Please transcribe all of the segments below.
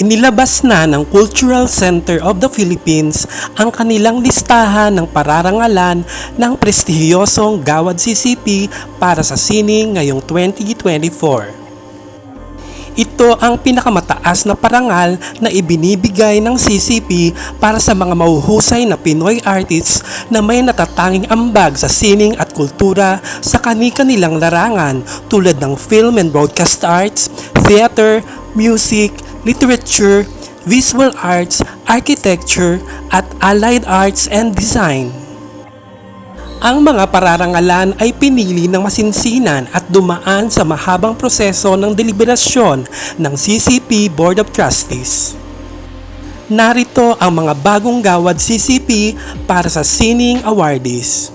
Inilabas na ng Cultural Center of the Philippines ang kanilang listahan ng pararangalan ng prestihiyosong Gawad CCP para sa sining ngayong 2024. Ito ang pinakamataas na parangal na ibinibigay ng CCP para sa mga mahuhusay na Pinoy artists na may natatanging ambag sa sining at kultura sa kani-kanilang larangan tulad ng film and broadcast arts, theater, music, literature, visual arts, architecture, at allied arts and design. Ang mga pararangalan ay pinili ng masinsinan at dumaan sa mahabang proseso ng deliberasyon ng CCP Board of Trustees. Narito ang mga bagong Gawad CCP para sa Sining Awardees.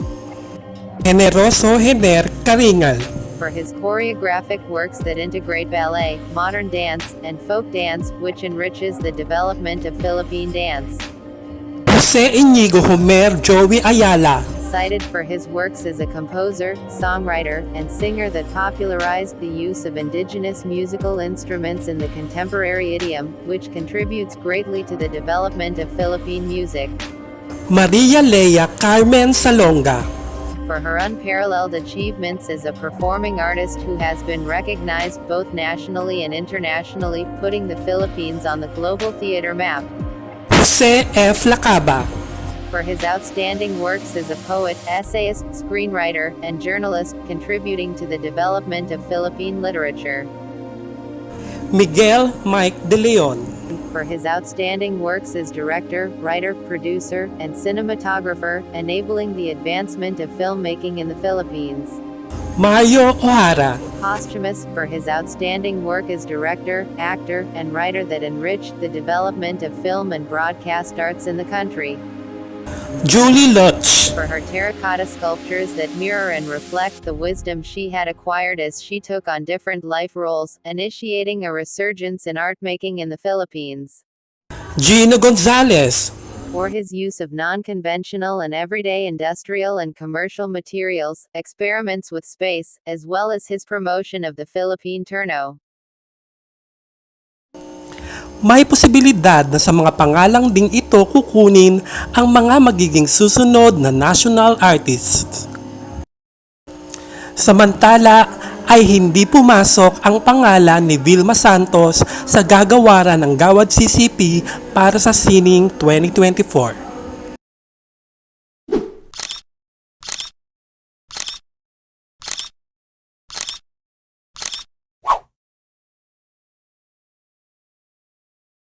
Generoso Hener Karingal for his choreographic works that integrate ballet, modern dance, and folk dance, which enriches the development of Philippine dance. Jose Inigo Homer Joey Ayala Cited for his works as a composer, songwriter, and singer that popularized the use of indigenous musical instruments in the contemporary idiom, which contributes greatly to the development of Philippine music. Maria Lea Carmen Salonga for her unparalleled achievements as a performing artist who has been recognized both nationally and internationally, putting the Philippines on the global theater map. Jose F. Lacaba for his outstanding works as a poet, essayist, screenwriter, and journalist, contributing to the development of Philippine literature. Miguel Mike De Leon for his outstanding works as director, writer, producer, and cinematographer, enabling the advancement of filmmaking in the Philippines. Mario O'Hara posthumous for his outstanding work as director, actor, and writer that enriched the development of film and broadcast arts in the country. Julie Lutz for her terracotta sculptures that mirror and reflect the wisdom she had acquired as she took on different life roles, initiating a resurgence in art making in the Philippines. Gino Gonzalez for his use of non-conventional and everyday industrial and commercial materials, experiments with space, as well as his promotion of the Philippine Turno. May posibilidad na sa mga pangalang ding ito kukunin ang mga magiging susunod na national artists. Samantala ay hindi pumasok ang pangalan ni Vilma Santos sa gagawaran ng Gawad CCP para sa Sining 2024.